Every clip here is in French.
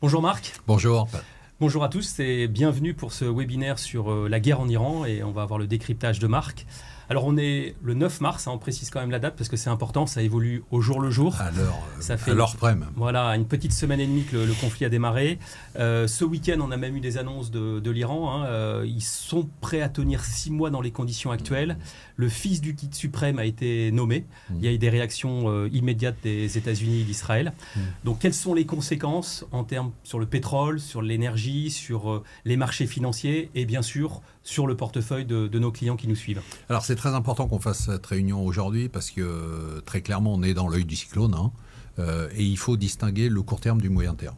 Bonjour Marc. Bonjour. Bonjour à tous et bienvenue pour ce webinaire sur la guerre en Iran et on va avoir le décryptage de Marc. Alors on est le 9 mars, on précise quand même la date parce que c'est important, ça évolue au jour le jour. À l'heure près même. Voilà, une petite semaine et demie que le conflit a démarré. Ce week-end, on a même eu des annonces de l'Iran. Ils sont prêts à tenir 6 mois dans les conditions actuelles. Le fils du guide suprême a été nommé. Il y a eu des réactions immédiates des États-Unis et d'Israël. Donc quelles sont les conséquences en termes sur le pétrole, sur l'énergie, sur les marchés financiers et bien sûr sur le portefeuille de nos clients qui nous suivent? Alors c'est très important qu'on fasse cette réunion aujourd'hui parce que très clairement on est dans l'œil du cyclone et il faut distinguer le court terme du moyen terme.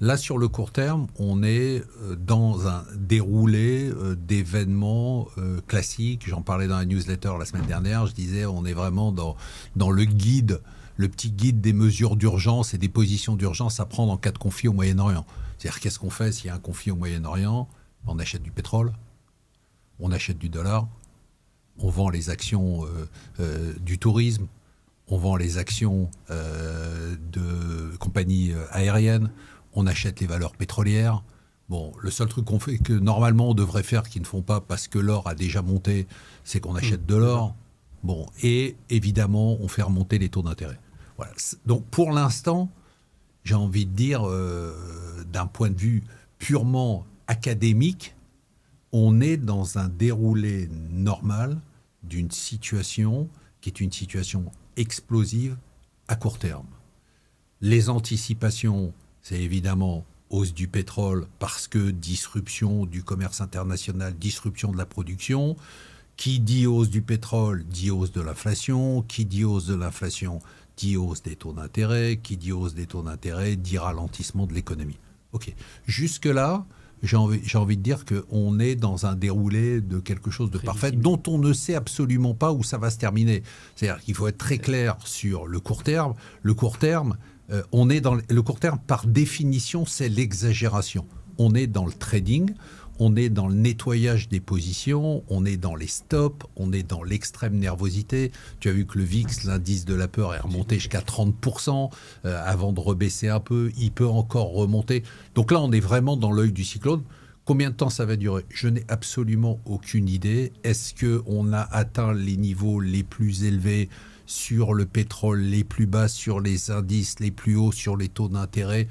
Là sur le court terme on est dans un déroulé d'événements classiques. J'en parlais dans la newsletter la semaine dernière, je disais on est vraiment dans le guide, le petit guide des mesures d'urgence et des positions d'urgence à prendre en cas de conflit au Moyen-Orient. C'est-à-dire qu'est-ce qu'on fait s'il y a un conflit au Moyen-Orient? On achète du pétrole, on achète du dollar, on vend les actions du tourisme, on vend les actions de compagnies aériennes, on achète les valeurs pétrolières. Bon, le seul truc qu'on fait, que normalement on devrait faire, qu'ils ne font pas parce que l'or a déjà monté, c'est qu'on achète de l'or. Bon, et évidemment, on fait remonter les taux d'intérêt. Voilà. Donc pour l'instant, j'ai envie de dire, d'un point de vue purement académique, on est dans un déroulé normal d'une situation qui est une situation explosive à court terme. Les anticipations, c'est évidemment hausse du pétrole parce que disruption du commerce international, disruption de la production. Qui dit hausse du pétrole dit hausse de l'inflation. Qui dit hausse de l'inflation dit hausse des taux d'intérêt. Qui dit hausse des taux d'intérêt dit ralentissement de l'économie. Ok. Jusque-là, j'ai envie de dire qu'on est dans un déroulé de quelque chose de parfait dont on ne sait absolument pas où ça va se terminer. C'est-à-dire qu'il faut être très clair sur le court terme. Le court terme, le court terme, par définition, c'est l'exagération. On est dans le trading, on est dans le nettoyage des positions, on est dans les stops, on est dans l'extrême nervosité. Tu as vu que le VIX, l'indice de la peur, est remonté jusqu'à 30% avant de rebaisser un peu. Il peut encore remonter. Donc là, on est vraiment dans l'œil du cyclone. Combien de temps ça va durer? Je n'ai absolument aucune idée. Est-ce qu'on a atteint les niveaux les plus élevés sur le pétrole, les plus bas sur les indices, les plus hauts sur les taux d'intérêt?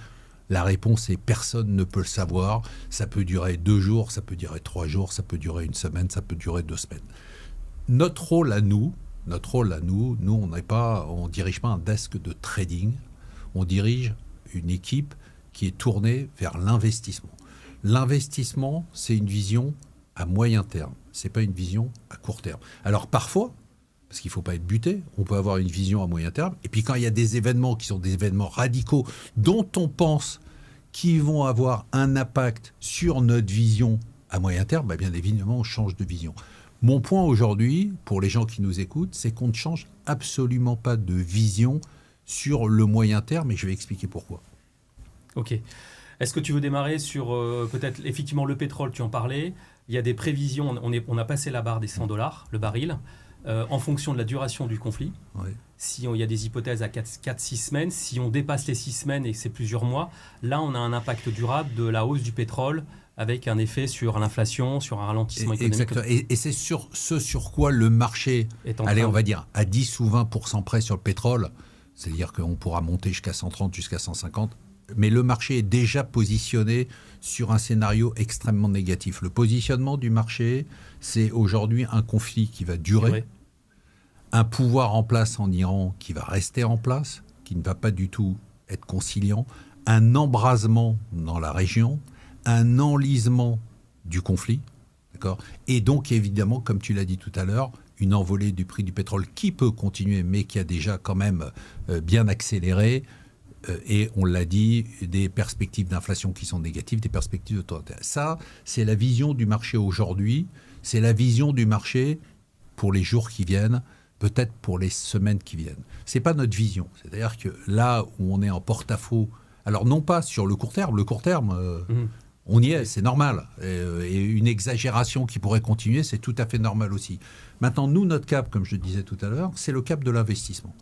La réponse est personne ne peut le savoir. Ça peut durer 2 jours, ça peut durer 3 jours, ça peut durer 1 semaine, ça peut durer 2 semaines. Notre rôle à nous, on dirige pas un desk de trading, on dirige une équipe qui est tournée vers l'investissement. L'investissement, c'est une vision à moyen terme, c'est pas une vision à court terme. Alors parfois, parce qu'il ne faut pas être buté, on peut avoir une vision à moyen terme. Et puis quand il y a des événements qui sont des événements radicaux dont on pense qu'ils vont avoir un impact sur notre vision à moyen terme, bien évidemment, on change de vision. Mon point aujourd'hui, pour les gens qui nous écoutent, c'est qu'on ne change absolument pas de vision sur le moyen terme, et je vais expliquer pourquoi. Ok. Est-ce que tu veux démarrer sur peut-être effectivement le pétrole, tu en parlais. Il y a des prévisions, on a passé la barre des $100, le baril. En fonction de la duration du conflit, oui. Si il y a des hypothèses à 4-6 semaines, si on dépasse les 6 semaines et que c'est plusieurs mois, là on a un impact durable de la hausse du pétrole avec un effet sur l'inflation, sur un ralentissement économique. Exactement. Et c'est sur ce sur quoi le marché, on va dire à 10 ou 20% près sur le pétrole, c'est-à-dire qu'on pourra monter jusqu'à 130, jusqu'à 150, mais le marché est déjà positionné sur un scénario extrêmement négatif. Le positionnement du marché, c'est aujourd'hui un conflit qui va durer, un pouvoir en place en Iran qui va rester en place, qui ne va pas du tout être conciliant, un embrasement dans la région, un enlisement du conflit, d'accord ? Et donc évidemment, comme tu l'as dit tout à l'heure, une envolée du prix du pétrole qui peut continuer, mais qui a déjà quand même bien accéléré. Et on l'a dit, des perspectives d'inflation qui sont négatives, des perspectives de taux d'intérêt. Ça, c'est la vision du marché aujourd'hui, c'est la vision du marché pour les jours qui viennent, peut-être pour les semaines qui viennent. Ce n'est pas notre vision. C'est-à-dire que là où on est en porte-à-faux, alors non pas sur le court terme, on y est, c'est normal. Et une exagération qui pourrait continuer, c'est tout à fait normal aussi. Maintenant, nous, notre cap, comme je le disais tout à l'heure, c'est le cap de l'investissement.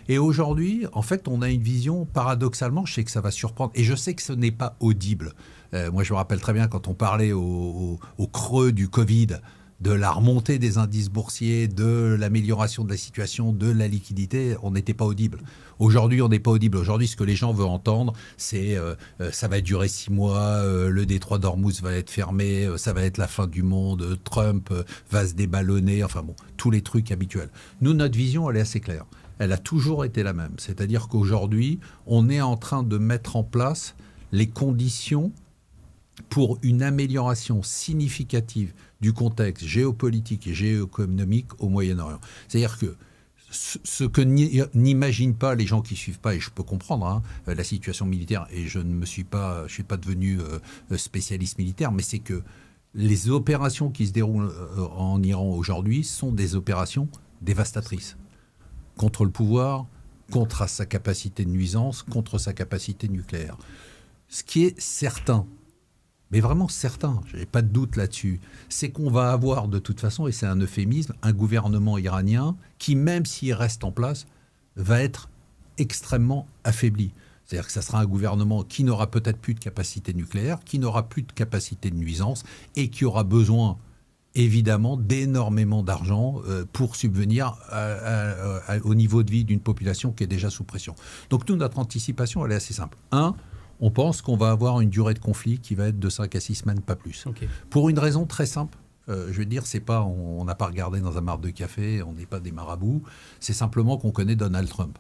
Et aujourd'hui, en fait, on a une vision, paradoxalement, je sais que ça va surprendre, et je sais que ce n'est pas audible. Moi, je me rappelle très bien quand on parlait au creux du Covid, de la remontée des indices boursiers, de l'amélioration de la situation, de la liquidité, on n'était pas audible. Aujourd'hui, on n'est pas audible. Aujourd'hui, ce que les gens veulent entendre, c'est ça va durer 6 mois, le détroit d'Ormuz va être fermé, ça va être la fin du monde, Trump va se déballonner, enfin bon, tous les trucs habituels. Nous, notre vision, elle est assez claire. Elle a toujours été la même. C'est-à-dire qu'aujourd'hui, on est en train de mettre en place les conditions pour une amélioration significative du contexte géopolitique et géoéconomique au Moyen-Orient. C'est-à-dire que ce que n'imaginent pas les gens qui ne suivent pas, et je peux comprendre la situation militaire, et je ne suis pas devenu spécialiste militaire, mais c'est que les opérations qui se déroulent en Iran aujourd'hui sont des opérations dévastatrices contre le pouvoir, contre sa capacité de nuisance, contre sa capacité nucléaire. Ce qui est certain, mais vraiment certain, je n'ai pas de doute là-dessus, c'est qu'on va avoir de toute façon, et c'est un euphémisme, un gouvernement iranien qui, même s'il reste en place, va être extrêmement affaibli. C'est-à-dire que ça sera un gouvernement qui n'aura peut-être plus de capacité nucléaire, qui n'aura plus de capacité de nuisance et qui aura besoin, évidemment, d'énormément d'argent pour subvenir au niveau de vie d'une population qui est déjà sous pression. Donc nous, notre anticipation, elle est assez simple. On pense qu'on va avoir une durée de conflit qui va être de 5 à 6 semaines, pas plus. Okay. Pour une raison très simple, je veux dire, c'est pas, on n'a pas regardé dans un marc de café, on n'est pas des marabouts, c'est simplement qu'on connaît Donald Trump.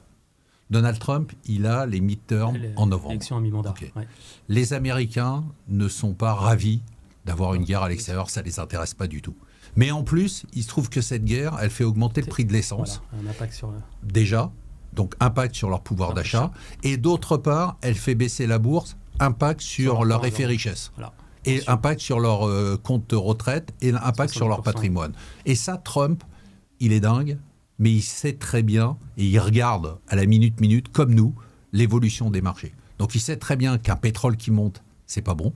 Donald Trump, il a les midterms en novembre. Élection à mi-mandat. Okay. Ouais. Les Américains ne sont pas ravis d'avoir une guerre à l'extérieur, ça ne les intéresse pas du tout. Mais en plus, il se trouve que cette guerre, elle fait augmenter le prix de l'essence. Voilà, un impact sur déjà. Donc, impact sur leur pouvoir d'achat. Et d'autre part, elle fait baisser la bourse, impact sur leur effet richesse. Voilà. Et impact sur leur compte de retraite et impact sur leur patrimoine. Et ça, Trump, il est dingue, mais il sait très bien, et il regarde à la minute, comme nous, l'évolution des marchés. Donc, il sait très bien qu'un pétrole qui monte, c'est pas bon.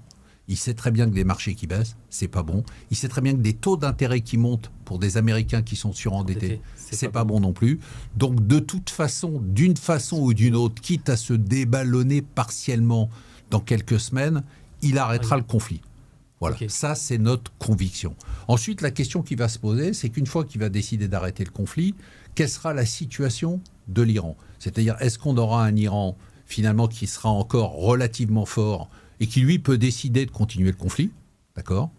Il sait très bien que des marchés qui baissent, c'est pas bon. Il sait très bien que des taux d'intérêt qui montent pour des Américains qui sont surendettés, c'est pas bon non plus. Donc, de toute façon, d'une façon ou d'une autre, quitte à se déballonner partiellement dans quelques semaines, il arrêtera le conflit. Voilà, ça c'est notre conviction. Ensuite, la question qui va se poser, c'est qu'une fois qu'il va décider d'arrêter le conflit, quelle sera la situation de l'Iran ? C'est-à-dire, est-ce qu'on aura un Iran finalement qui sera encore relativement fort et qui, lui, peut décider de continuer le conflit, d'accord ?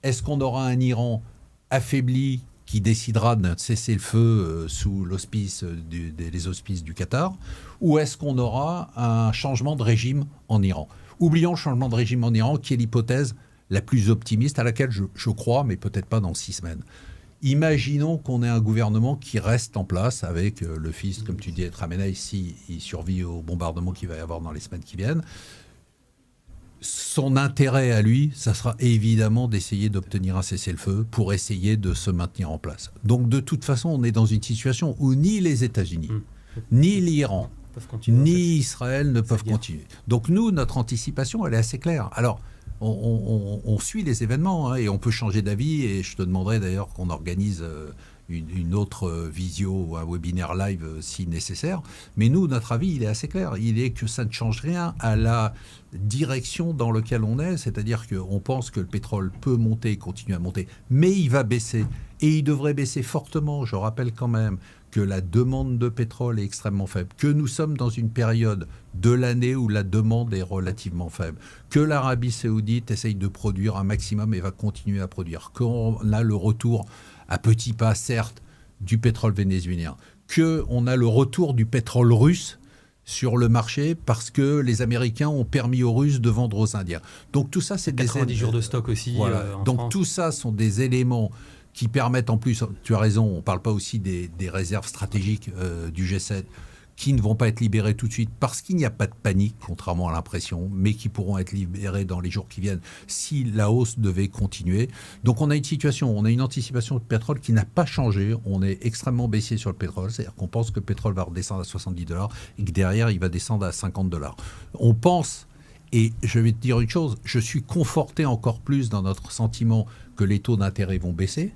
Est-ce qu'on aura un Iran affaibli qui décidera de cesser le feu sous les auspices du Qatar ? Ou est-ce qu'on aura un changement de régime en Iran ? Oublions le changement de régime en Iran, qui est l'hypothèse la plus optimiste, à laquelle je crois, mais peut-être pas dans 6 semaines. Imaginons qu'on ait un gouvernement qui reste en place avec le fils, comme tu dis, Khamenei, s'il survit au bombardement qu'il va y avoir dans les semaines qui viennent. Son intérêt à lui, ça sera évidemment d'essayer d'obtenir un cessez-le-feu pour essayer de se maintenir en place. Donc de toute façon, on est dans une situation où ni les États-Unis, ni l'Iran, ni Israël ne peuvent continuer. Donc nous, notre anticipation, elle est assez claire. Alors, on suit les événements et on peut changer d'avis, et je te demanderai d'ailleurs qu'on organise une autre visio ou un webinaire live si nécessaire. Mais nous, notre avis, il est assez clair. Il est que ça ne change rien à la direction dans laquelle on est, c'est-à-dire qu'on pense que le pétrole peut monter et continuer à monter, mais il va baisser, et il devrait baisser fortement. Je rappelle quand même que la demande de pétrole est extrêmement faible, que nous sommes dans une période de l'année où la demande est relativement faible, que l'Arabie saoudite essaye de produire un maximum et va continuer à produire, qu'on a le retour à petits pas, certes, du pétrole vénézuélien, qu'on a le retour du pétrole russe sur le marché parce que les Américains ont permis aux Russes de vendre aux Indiens. Donc tout ça, c'est 90 jours de stock aussi. Voilà. Donc France. Tout ça sont des éléments qui permettent en plus, tu as raison, on ne parle pas aussi des réserves stratégiques du G7 qui ne vont pas être libérées tout de suite parce qu'il n'y a pas de panique, contrairement à l'impression, mais qui pourront être libérées dans les jours qui viennent si la hausse devait continuer. Donc on a une situation, on a une anticipation de pétrole qui n'a pas changé. On est extrêmement baissier sur le pétrole, c'est-à-dire qu'on pense que le pétrole va redescendre à $70 et que derrière, il va descendre à $50. On pense, et je vais te dire une chose, je suis conforté encore plus dans notre sentiment que les taux d'intérêt vont baisser,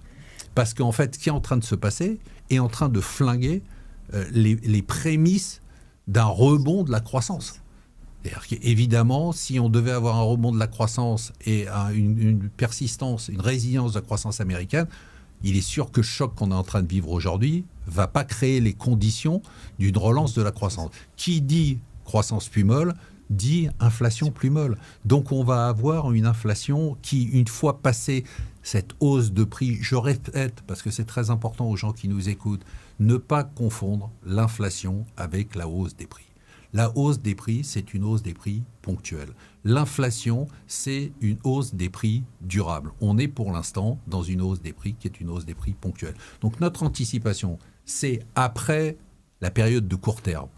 parce qu'en fait, ce qui est en train de se passer est en train de flinguer les prémices d'un rebond de la croissance. C'est-à-dire qu'évidemment, si on devait avoir un rebond de la croissance et une persistance, une résilience de la croissance américaine, il est sûr que le choc qu'on est en train de vivre aujourd'hui ne va pas créer les conditions d'une relance de la croissance. Qui dit croissance plus molle dit inflation plus molle. Donc on va avoir une inflation qui, une fois passée cette hausse de prix, je répète, parce que c'est très important aux gens qui nous écoutent, ne pas confondre l'inflation avec la hausse des prix. La hausse des prix, c'est une hausse des prix ponctuelle. L'inflation, c'est une hausse des prix durable. On est pour l'instant dans une hausse des prix qui est une hausse des prix ponctuelle. Donc notre anticipation, c'est après la période de court terme.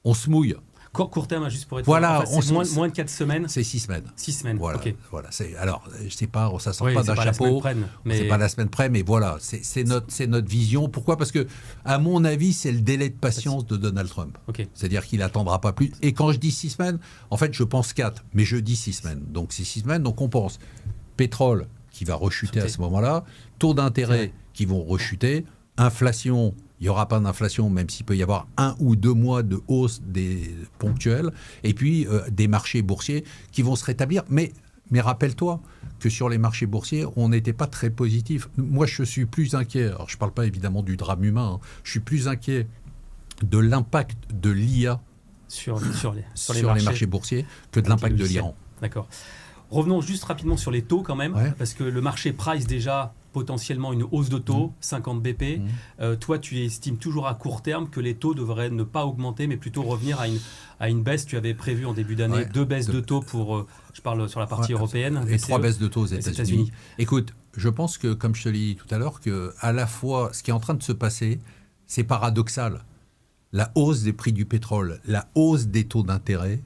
On se mouille. Court terme, juste pour être voilà, c'est moins de 4 semaines. C'est 6 semaines. 6 semaines, voilà, ok. Voilà, alors, je sais pas, ça sort oui, pas d'un chapeau. C'est pas la semaine près, mais voilà, c'est notre vision. Pourquoi ? Parce que, à mon avis, c'est le délai de patience de Donald Trump. Okay. C'est-à-dire qu'il attendra pas plus. Et quand je dis 6 semaines, en fait, je pense 4, mais je dis 6 semaines. Donc, c'est 6 semaines. Donc, on pense pétrole qui va rechuter à ce moment-là, taux d'intérêt qui vont rechuter, inflation. Il n'y aura pas d'inflation, même s'il peut y avoir 1 ou 2 mois de hausse ponctuelle, et puis des marchés boursiers qui vont se rétablir. Mais rappelle-toi que sur les marchés boursiers, on n'était pas très positif. Moi, je suis plus inquiet, alors je ne parle pas évidemment du drame humain, je suis plus inquiet de l'impact de l'IA sur les marchés boursiers que de l'impact de l'Iran. D'accord. Revenons juste rapidement sur les taux quand même, parce que le marché price déjà potentiellement une hausse de taux, 50 BP. Toi, tu estimes toujours à court terme que les taux devraient ne pas augmenter, mais plutôt revenir à une baisse. Tu avais prévu en début d'année 2 baisses de taux pour, je parle sur la partie européenne. Et 3 baisses de taux aux États-Unis. Écoute, je pense que, comme je te l'ai dit tout à l'heure, qu'à la fois, ce qui est en train de se passer, c'est paradoxal. La hausse des prix du pétrole, la hausse des taux d'intérêt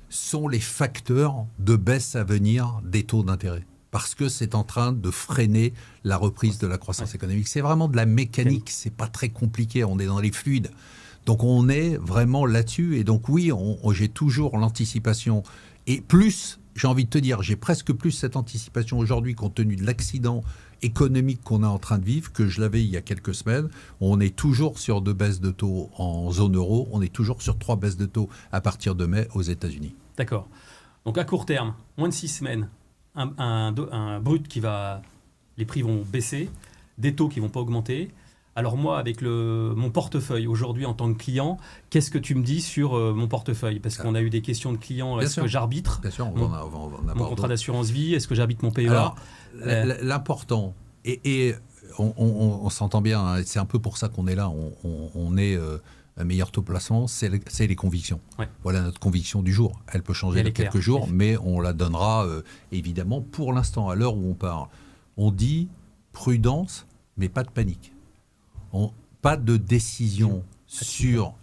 sont les facteurs de baisse à venir des taux d'intérêt. Parce que c'est en train de freiner la reprise de la croissance économique. C'est vraiment de la mécanique, c'est pas très compliqué, on est dans les fluides. Donc on est vraiment là-dessus. Et donc oui, j'ai toujours l'anticipation. Et plus, j'ai envie de te dire, j'ai presque plus cette anticipation aujourd'hui compte tenu de l'accident économique qu'on est en train de vivre que je l'avais il y a quelques semaines. On est toujours sur 2 baisses de taux en zone euro, on est toujours sur 3 baisses de taux à partir de mai aux États-Unis. D'accord. Donc à court terme, moins de 6 semaines, un brut qui va... Les prix vont baisser, des taux qui ne vont pas augmenter. Alors moi, avec mon portefeuille aujourd'hui en tant que client, qu'est-ce que tu me dis sur mon portefeuille ? Parce qu'on a eu des questions de clients. Est-ce que j'arbitre mon contrat d'assurance vie ? Est-ce que j'arbitre mon PEA ? Alors, l'important, et on s'entend bien, hein, c'est un peu pour ça qu'on est là, on est un meilleur taux placement, c'est les convictions. Ouais. Voilà notre conviction du jour. Elle peut changer de quelques jours, mais on la donnera évidemment pour l'instant, à l'heure où on parle. On dit prudence, mais pas de panique. Pas de décision sur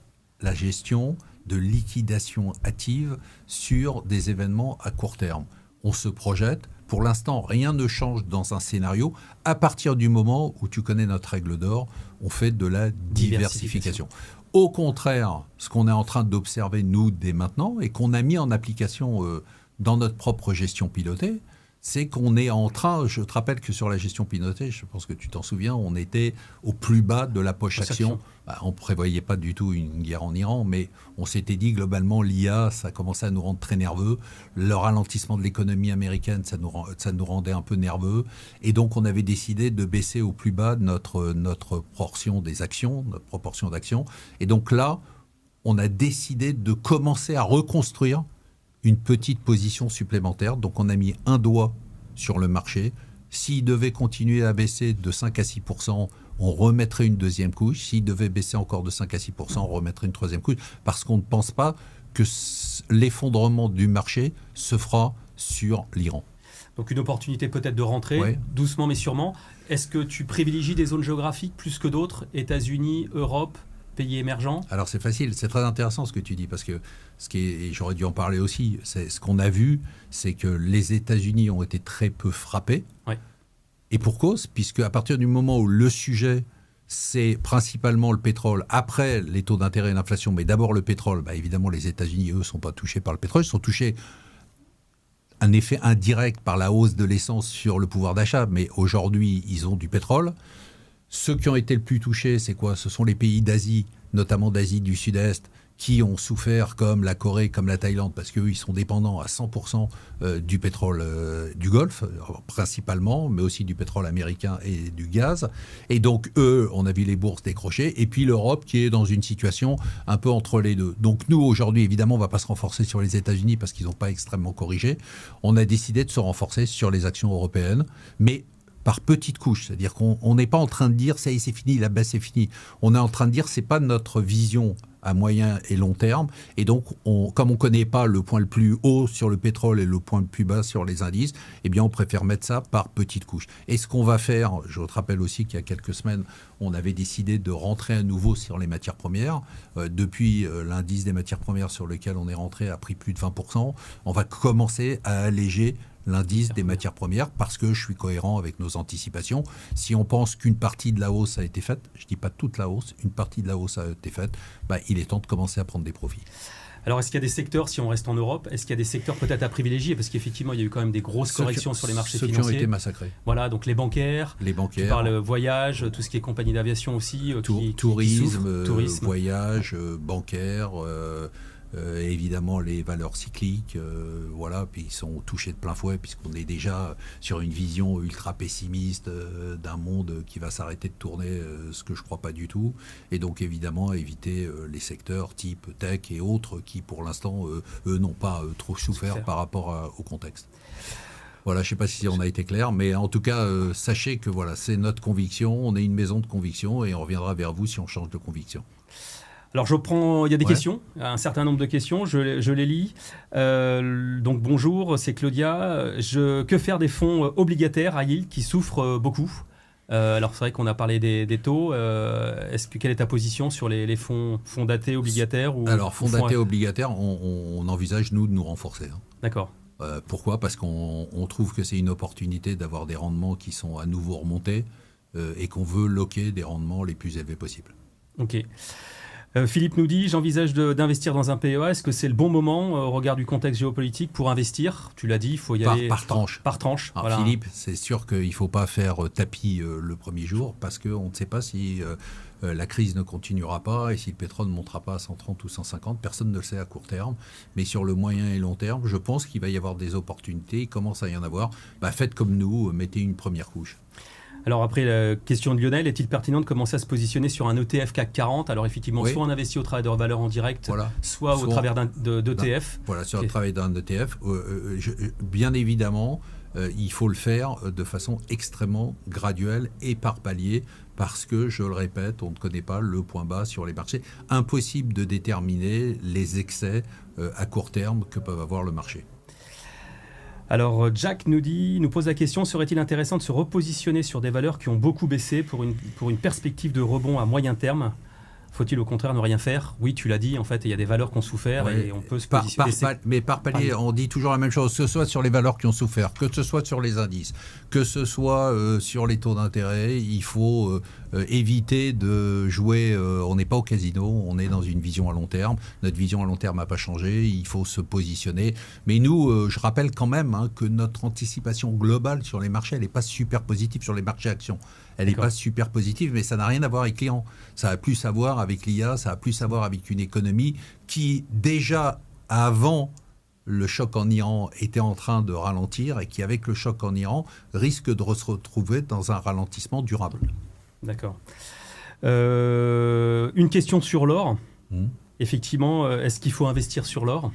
la gestion de liquidation hâtive sur des événements à court terme. On se projette. Pour l'instant, rien ne change dans un scénario. À partir du moment où tu connais notre règle d'or, on fait de la diversification. Au contraire, ce qu'on est en train d'observer, nous, dès maintenant, et qu'on a mis en application dans notre propre gestion pilotée, c'est qu'on est en train, je te rappelle que sur la gestion pilotée, je pense que tu t'en souviens, on était au plus bas de la poche action. On ne prévoyait pas du tout une guerre en Iran, mais on s'était dit globalement, l'IA, ça commençait à nous rendre très nerveux. Le ralentissement de l'économie américaine, ça nous rendait un peu nerveux. Et donc, on avait décidé de baisser au plus bas notre proportion des actions, notre proportion d'actions. Et donc là, on a décidé de commencer à reconstruire une petite position supplémentaire. Donc on a mis un doigt sur le marché. S'il devait continuer à baisser de 5 à 6%, on remettrait une deuxième couche. S'il devait baisser encore de 5 à 6%, on remettrait une troisième couche. Parce qu'on ne pense pas que l'effondrement du marché se fera sur l'Iran. Donc une opportunité peut-être de rentrer, doucement mais sûrement. Est-ce que tu privilégies des zones géographiques plus que d'autres ? États-Unis, Europe, pays émergents ? Alors c'est facile, c'est très intéressant ce que tu dis, parce que et j'aurais dû en parler aussi, c'est ce qu'on a vu, c'est que les États-Unis ont été très peu frappés, et pour cause, puisque à partir du moment où le sujet, c'est principalement le pétrole, après les taux d'intérêt et l'inflation, mais d'abord le pétrole, évidemment les États-Unis, eux, ne sont pas touchés par le pétrole, ils sont touchés un effet indirect par la hausse de l'essence sur le pouvoir d'achat, mais aujourd'hui, ils ont du pétrole. Ceux qui ont été le plus touchés, c'est quoi ? Ce sont les pays d'Asie notamment d'Asie du Sud-Est, qui ont souffert, comme la Corée, comme la Thaïlande, parce qu'eux, ils sont dépendants à 100% du pétrole du Golfe, principalement, mais aussi du pétrole américain et du gaz. Et donc, eux, on a vu les bourses décrocher. Et puis l'Europe, qui est dans une situation un peu entre les deux. Donc nous, aujourd'hui, évidemment, on ne va pas se renforcer sur les États-Unis parce qu'ils n'ont pas extrêmement corrigé. On a décidé de se renforcer sur les actions européennes, mais par petites couches. C'est-à-dire qu'on n'est pas en train de dire « ça y est, c'est fini, la baisse est finie ». On est en train de dire « c'est pas notre vision à moyen et long terme ». Et donc, comme on ne connaît pas le point le plus haut sur le pétrole et le point le plus bas sur les indices, eh bien, on préfère mettre ça par petites couches. Et ce qu'on va faire, je te rappelle aussi qu'il y a quelques semaines, on avait décidé de rentrer à nouveau sur les matières premières. Depuis l'indice des matières premières sur lequel on est rentré a pris plus de 20%. On va commencer à alléger l'indice des matières premières parce que je suis cohérent avec nos anticipations. Si on pense qu'une partie de la hausse a été faite, je ne dis pas toute la hausse, une partie de la hausse a été faite, il est temps de commencer à prendre des profits. Alors, est-ce qu'il y a des secteurs, si on reste en Europe, est-ce qu'il y a des secteurs peut-être à privilégier? Parce qu'effectivement, il y a eu quand même des grosses corrections sur les marchés financiers. Ceux qui ont été massacrés. Voilà, donc les bancaires. Tu parles voyage, tout ce qui est compagnie d'aviation aussi. Tourisme, voyage, bancaire, évidemment les valeurs cycliques, puis ils sont touchés de plein fouet puisqu'on est déjà sur une vision ultra pessimiste d'un monde qui va s'arrêter de tourner, ce que je ne crois pas du tout. Et donc évidemment éviter les secteurs type tech et autres qui pour l'instant, eux n'ont pas trop souffert par rapport au contexte. Voilà, je ne sais pas si on a été clair, mais en tout cas, sachez que voilà, c'est notre conviction, on est une maison de conviction et on reviendra vers vous si on change de conviction. Alors il y a des questions, un certain nombre de questions, je les lis. Donc bonjour, c'est Claudia. Que faire des fonds obligataires à yield qui souffrent beaucoup? Alors c'est vrai qu'on a parlé des taux. Quelle est ta position sur les fonds datés obligataires Alors fonds datés obligataires, on envisage nous de nous renforcer. D'accord. Pourquoi? Parce qu'on trouve que c'est une opportunité d'avoir des rendements qui sont à nouveau remontés et qu'on veut loquer des rendements les plus élevés possibles. Ok. Philippe nous dit, j'envisage d'investir dans un PEA. Est-ce que c'est le bon moment au regard du contexte géopolitique pour investir? Tu l'as dit, il faut y aller par tranche. Par tranche. Alors, voilà. Philippe, c'est sûr qu'il ne faut pas faire tapis le premier jour parce qu'on ne sait pas si la crise ne continuera pas et si le pétrole ne montera pas à 130 ou 150. Personne ne le sait à court terme. Mais sur le moyen et long terme, je pense qu'il va y avoir des opportunités. Il commence à y en avoir. Faites comme nous, mettez une première couche. Alors après, la question de Lionel, est-il pertinent de commencer à se positionner sur un ETF CAC 40? Alors effectivement, soit on investit au travers de valeurs en direct, soit au travers d'ETF. Voilà, sur le travail d'un ETF. Bien évidemment, il faut le faire de façon extrêmement graduelle et par palier, parce que, je le répète, on ne connaît pas le point bas sur les marchés. Impossible de déterminer les excès à court terme que peuvent avoir le marché. Alors Jack nous pose la question, serait-il intéressant de se repositionner sur des valeurs qui ont beaucoup baissé pour une perspective de rebond à moyen terme? Faut-il au contraire ne rien faire? Oui, tu l'as dit, en fait, il y a des valeurs qui ont souffert et on peut se positionner. Mais par palier, on dit toujours la même chose, que ce soit sur les valeurs qui ont souffert, que ce soit sur les indices, que ce soit sur les taux d'intérêt, il faut éviter de jouer, on n'est pas au casino, on est dans une vision à long terme, notre vision à long terme n'a pas changé, il faut se positionner. Mais nous, je rappelle quand même que notre anticipation globale sur les marchés, elle n'est pas super positive sur les marchés actions. Elle n'est pas super positive, mais ça n'a rien à voir avec les clients. Ça a plus à voir avec l'IA, ça a plus à voir avec une économie qui, déjà avant le choc en Iran, était en train de ralentir et qui, avec le choc en Iran, risque de se retrouver dans un ralentissement durable. D'accord. Une question sur l'or. Effectivement, est-ce qu'il faut investir sur l'or?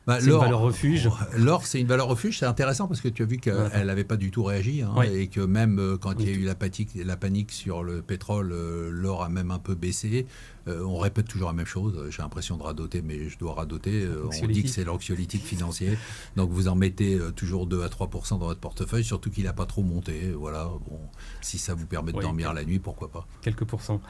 C'est une valeur refuge. L'or, c'est une valeur refuge. C'est intéressant parce que tu as vu qu'elle n'avait pas du tout réagi. Et que même quand il y a eu la panique sur le pétrole, l'or a même un peu baissé. On répète toujours la même chose. J'ai l'impression de radoter, mais je dois radoter. On dit que c'est l'anxiolytique financier. Donc vous en mettez toujours 2 à 3% dans votre portefeuille, surtout qu'il n'a pas trop monté. Voilà. Bon, si ça vous permet de dormir la nuit, pourquoi pas. Quelques pourcents.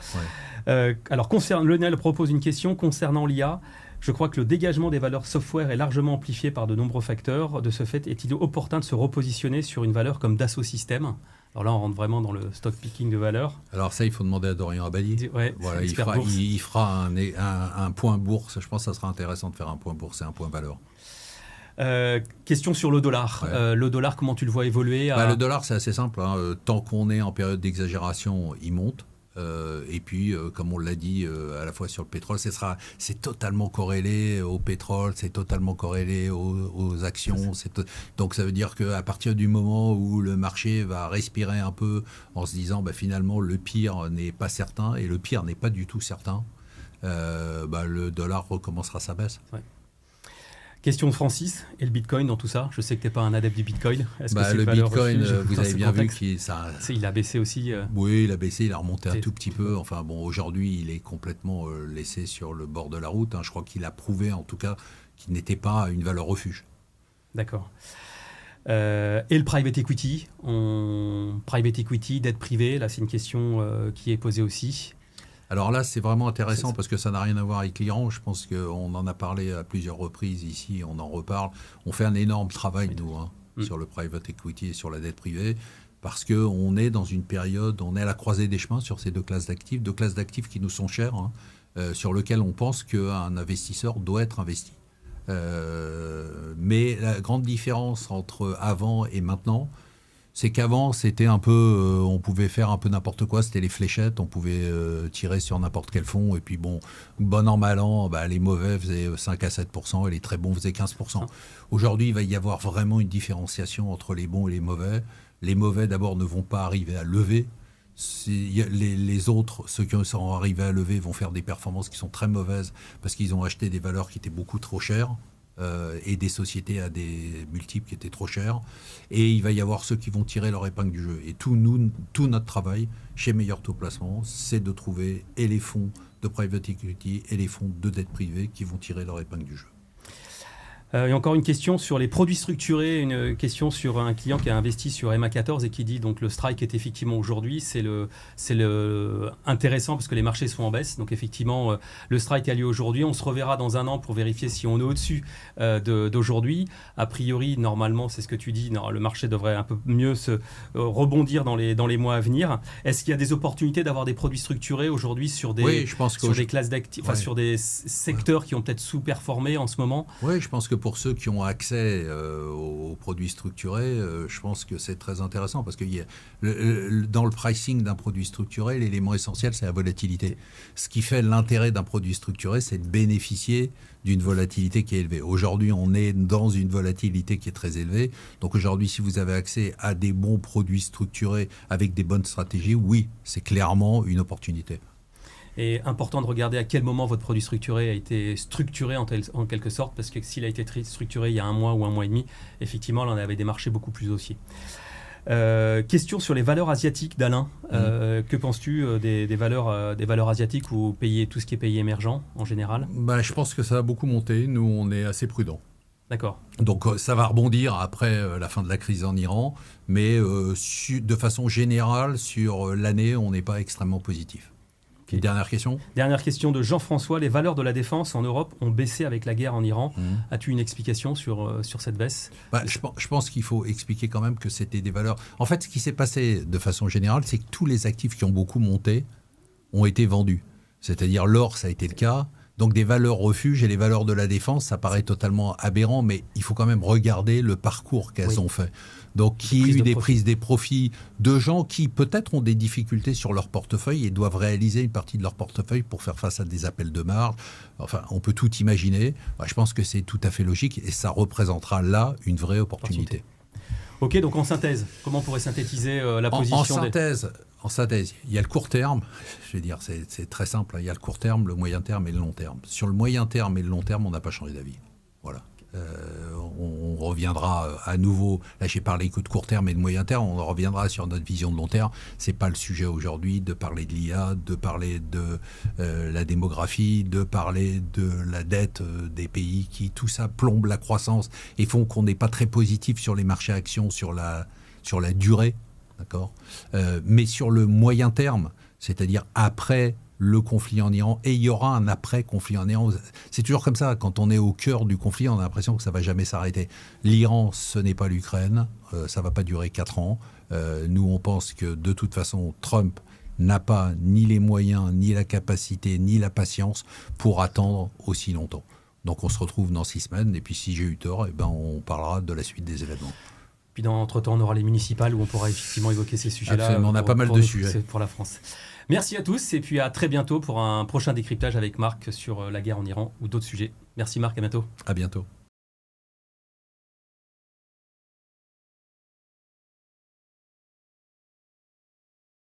Alors, Lionel propose une question concernant l'IA. Je crois que le dégagement des valeurs software est largement amplifié par de nombreux facteurs. De ce fait, est-il opportun de se repositionner sur une valeur comme Dassault Systèmes? Alors là, on rentre vraiment dans le stock picking de valeurs. Alors ça, il faut demander à Dorian Abadi. Voilà, il fera un point bourse. Je pense que ça sera intéressant de faire un point bourse et un point valeur. Question sur le dollar. Le dollar, comment tu le vois évoluer Le dollar, c'est assez simple. Tant qu'on est en période d'exagération, il monte. Et puis, comme on l'a dit à la fois sur le pétrole, c'est totalement corrélé au pétrole, c'est totalement corrélé aux actions. Donc ça veut dire qu'à partir du moment où le marché va respirer un peu en se disant finalement le pire n'est pas certain, et le pire n'est pas du tout certain, le dollar recommencera sa baisse. Ouais. Question de Francis, et le Bitcoin dans tout ça? Je sais que tu n'es pas un adepte du Bitcoin. Est-ce que le Bitcoin, vous avez bien vu qu'il a baissé aussi. Oui, il a baissé, il a remonté un tout petit peu. Enfin bon, aujourd'hui, il est complètement laissé sur le bord de la route. Je crois qu'il a prouvé, en tout cas, qu'il n'était pas une valeur refuge. D'accord. Et le private equity, dette privée, là c'est une question qui est posée aussi. Alors là, c'est vraiment intéressant parce que ça n'a rien à voir avec l'Iran. Je pense qu'on en a parlé à plusieurs reprises ici, on en reparle. On fait un énorme travail, nous, sur le private equity et sur la dette privée, parce qu'on est dans une période, on est à la croisée des chemins sur ces deux classes d'actifs qui nous sont chères, sur lesquelles on pense qu'un investisseur doit être investi. Mais la grande différence entre avant et maintenant, c'est qu'avant, c'était un peu, on pouvait faire un peu n'importe quoi, c'était les fléchettes, on pouvait tirer sur n'importe quel fonds, et puis bon an, mal an, les mauvais faisaient 5 à 7%, et les très bons faisaient 15%. Aujourd'hui, il va y avoir vraiment une différenciation entre les bons et les mauvais. Les mauvais, d'abord, ne vont pas arriver à lever. Les autres, ceux qui sont arrivés à lever, vont faire des performances qui sont très mauvaises, parce qu'ils ont acheté des valeurs qui étaient beaucoup trop chères. Et des sociétés à des multiples qui étaient trop chers. Et il va y avoir ceux qui vont tirer leur épingle du jeu. Et tout notre travail chez Meilleur Taux Placement, c'est de trouver et les fonds de private equity et les fonds de dette privée qui vont tirer leur épingle du jeu. Et encore une question sur les produits structurés, une question sur un client qui a investi sur MA14 et qui dit donc le strike est effectivement aujourd'hui, c'est le intéressant parce que les marchés sont en baisse. Donc effectivement, le strike a lieu aujourd'hui. On se reverra dans un an pour vérifier si on est au-dessus d'aujourd'hui. A priori, normalement, c'est ce que tu dis, le marché devrait un peu mieux se rebondir dans les mois à venir. Est-ce qu'il y a des opportunités d'avoir des produits structurés aujourd'hui sur des, des classes d'actifs, sur des secteurs qui ont peut-être sous-performé en ce moment? Oui, je pense que pour ceux qui ont accès aux produits structurés, je pense que c'est très intéressant parce que dans le pricing d'un produit structuré, l'élément essentiel, c'est la volatilité. Ce qui fait l'intérêt d'un produit structuré, c'est de bénéficier d'une volatilité qui est élevée. Aujourd'hui, on est dans une volatilité qui est très élevée. Donc aujourd'hui, si vous avez accès à des bons produits structurés avec des bonnes stratégies, oui, c'est clairement une opportunité. Et important de regarder à quel moment votre produit structuré a été structuré en quelque sorte, parce que s'il a été structuré il y a un mois ou un mois et demi, effectivement, là, on avait des marchés beaucoup plus haussiers. Question sur les valeurs asiatiques d'Alain. Que penses-tu des valeurs asiatiques ou tout ce qui est pays émergents en général? Je pense que ça a beaucoup monté. Nous, on est assez prudents. D'accord. Donc ça va rebondir après la fin de la crise en Iran, mais de façon générale, sur l'année, on n'est pas extrêmement positif. Une dernière question. Dernière question de Jean-François. Les valeurs de la défense en Europe ont baissé avec la guerre en Iran. As-tu une explication sur cette baisse? Je pense qu'il faut expliquer quand même que c'était des valeurs... En fait, ce qui s'est passé de façon générale, c'est que tous les actifs qui ont beaucoup monté ont été vendus. C'est-à-dire l'or, ça a été le cas. Donc des valeurs refuges et les valeurs de la défense, ça paraît totalement aberrant, mais il faut quand même regarder le parcours qu'elles ont fait. Donc il y a eu des prises des profits de gens qui peut-être ont des difficultés sur leur portefeuille et doivent réaliser une partie de leur portefeuille pour faire face à des appels de marge. Enfin, on peut tout imaginer. Je pense que c'est tout à fait logique et ça représentera là une vraie opportunité. Ok, donc en synthèse, comment on pourrait synthétiser la position En synthèse, il y a le court terme, je vais dire, c'est très simple, il y a le court terme, le moyen terme et le long terme. Sur le moyen terme et le long terme, on n'a pas changé d'avis. Voilà. On reviendra à nouveau, là j'ai parlé que de court terme et de moyen terme, on reviendra sur notre vision de long terme. C'est pas le sujet aujourd'hui de parler de l'IA, de parler de la démographie, de parler de la dette des pays qui, tout ça plombe la croissance et font qu'on n'est pas très positif sur les marchés actions, sur la durée. D'accord. Mais sur le moyen terme, c'est-à-dire après le conflit en Iran, et il y aura un après-conflit en Iran. C'est toujours comme ça, quand on est au cœur du conflit, on a l'impression que ça ne va jamais s'arrêter. L'Iran, ce n'est pas l'Ukraine, ça ne va pas durer 4 ans. Nous, on pense que de toute façon, Trump n'a pas ni les moyens, ni la capacité, ni la patience pour attendre aussi longtemps. Donc on se retrouve dans 6 semaines, et puis si j'ai eu tort, on parlera de la suite des événements. Puis entre-temps, on aura les municipales où on pourra effectivement évoquer ces sujets-là. Absolument, on a pas mal de sujets. Pour la France. Merci à tous et puis à très bientôt pour un prochain décryptage avec Marc sur la guerre en Iran ou d'autres sujets. Merci Marc, à bientôt. À bientôt.